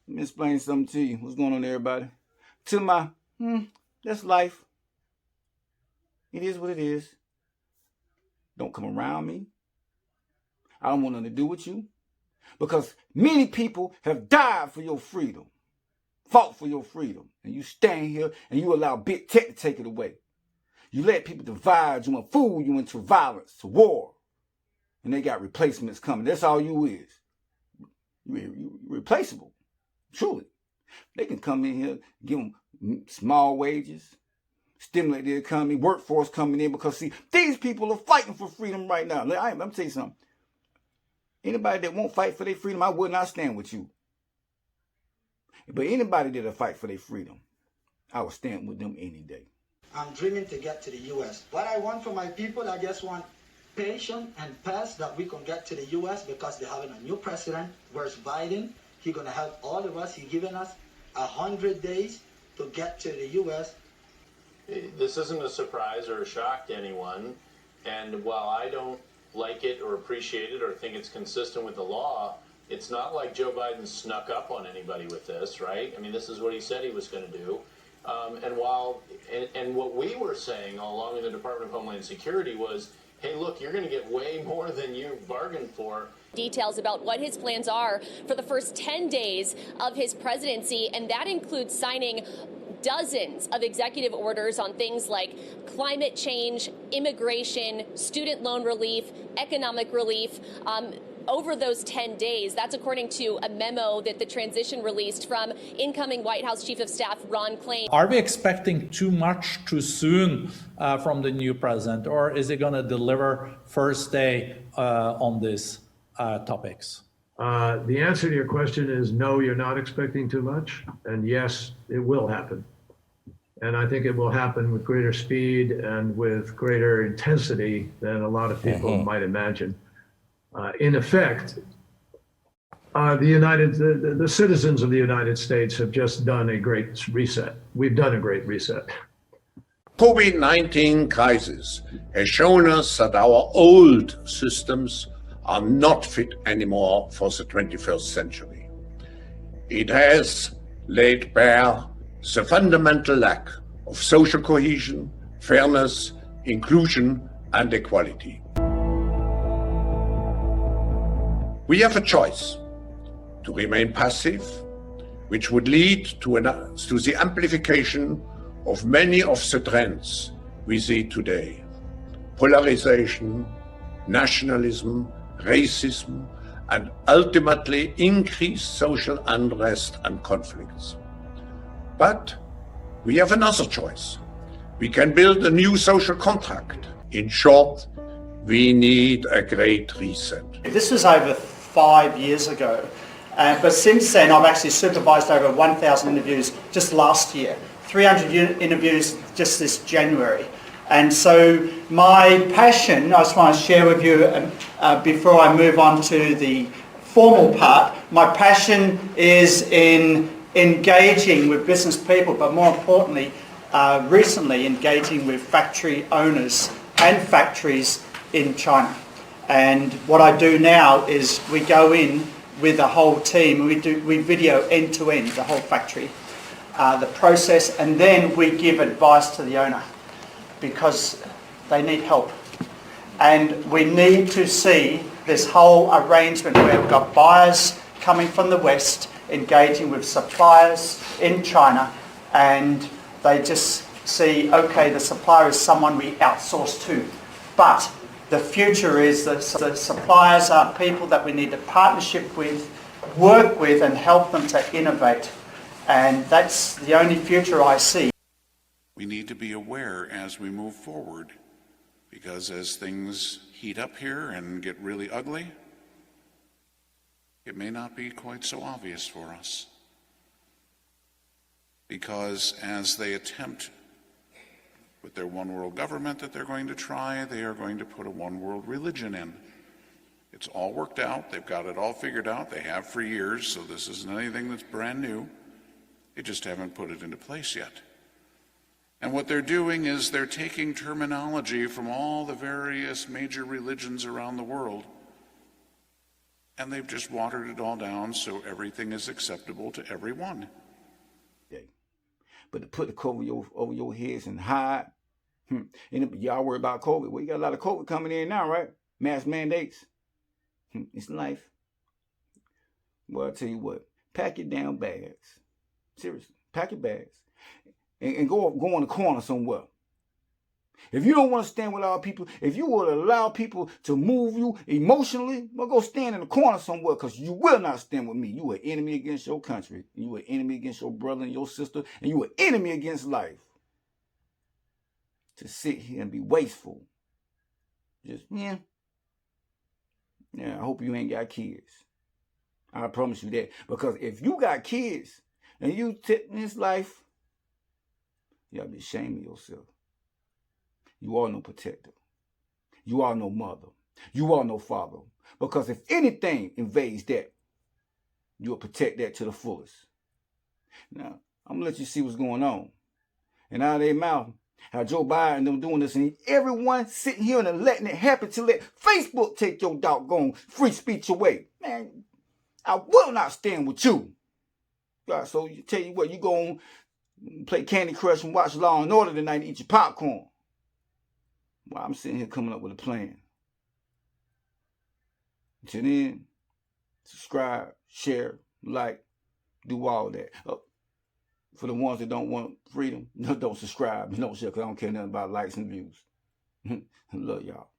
Let me explain something to you. What's going on, everybody? To my, that's life. It is what it is. Don't come around me. I don't want nothing to do with you. Because many people have died for your freedom, fought for your freedom. And you stand here and you allow big tech to take it away. You let people divide you and fool you into violence, to war. And they got replacements coming. That's all you is. You're replaceable. Truly. They can come in here, give them small wages, stimulate the economy, workforce coming in, because see, these people are fighting for freedom right now. I'm tell you something. Anybody that won't fight for their freedom, I would not stand with you. But anybody that'll fight for their freedom, I will stand with them any day. I'm dreaming to get to the U.S. What I want for my people, I just want patience and pace that we can get to the U.S. because they're having a new president. Where's Biden? He's going to help all of us. He's given us 100 days to get to the U.S. This isn't a surprise or a shock to anyone. And while I don't like it or appreciate it or think it's consistent with the law, it's not like Joe Biden snuck up on anybody with this, right? I mean, this is what he said he was going to do. And what we were saying all along in the Department of Homeland Security was, hey, look, you're going to get way more than you bargained for. Details about what his plans are for the first 10 days of his presidency, and that includes signing dozens of executive orders on things like climate change, immigration, student loan relief, economic relief. Over those 10 days. That's according to a memo that the transition released from incoming White House Chief of Staff Ron Klain. Are we expecting too much too soon from the new president, or is it going to deliver first day on these topics? The answer to your question is no, you're not expecting too much, and yes, it will happen. And I think it will happen with greater speed and with greater intensity than a lot of people might imagine. In effect, the citizens of the United States have just done a great reset. We've done a great reset. COVID-19 crisis has shown us that our old systems are not fit anymore for the 21st century. It has laid bare the fundamental lack of social cohesion, fairness, inclusion, and equality. We have a choice to remain passive, which would lead to the amplification of many of the trends we see today: polarization, nationalism, racism, and ultimately increased social unrest and conflicts. But we have another choice. We can build a new social contract. In short, we need a great reset. This was over 5 years ago, but since then I've actually supervised over 1,000 interviews just last year, 300 interviews just this January. And so my passion, I just want to share with you before I move on to the formal part, my passion is in engaging with business people, but more importantly, recently engaging with factory owners and factories in China. And what I do now is we go in with the whole team, we video end to end, the whole factory, the process, and then we give advice to the owner because they need help. And we need to see this whole arrangement where we've got buyers coming from the West, engaging with suppliers in China, and they just see, okay, the supplier is someone we outsource to. But the future is that the suppliers are people that we need to partnership with, work with, and help them to innovate. And that's the only future I see. We need to be aware as we move forward, because as things heat up here and get really ugly, it may not be quite so obvious for us. Because as they attempt with their one world government that they're going to try, they are going to put a one world religion in. It's all worked out. They've got it all figured out. They have for years, so this isn't anything that's brand new. They just haven't put it into place yet. And what they're doing is they're taking terminology from all the various major religions around the world and they've just watered it all down so everything is acceptable to everyone. Okay. But to put the cover over your heads and hide, and y'all worry about COVID. Well, you got a lot of COVID coming in now, right? Mask mandates. It's life. Well, I'll tell you what. Pack your damn bags. Seriously, pack your bags and go in the corner somewhere. If you don't want to stand with our people, if you will allow people to move you emotionally, well, go stand in the corner somewhere, because you will not stand with me. You are enemy against your country. You are enemy against your brother and your sister, and you are enemy against life. To sit here and be wasteful. Just, yeah, I hope you ain't got kids. I promise you that. Because if you got kids and you in this life, you gotta be ashamed of yourself. You are no protector. You are no mother. You are no father. Because if anything invades that, you'll protect that to the fullest. Now, I'm gonna let you see what's going on. And out of their mouth, how Joe Biden them doing this, and everyone sitting here and letting it happen to let Facebook take your doggone free speech away. Man, I will not stand with you. God, so you tell you what, you go on play Candy Crush and watch Law and Order tonight and eat your popcorn. While I'm sitting here coming up with a plan. Until then, subscribe, share, like, do all that. For the ones that don't want freedom, don't subscribe, don't share, because I don't care nothing about likes and views. Love y'all.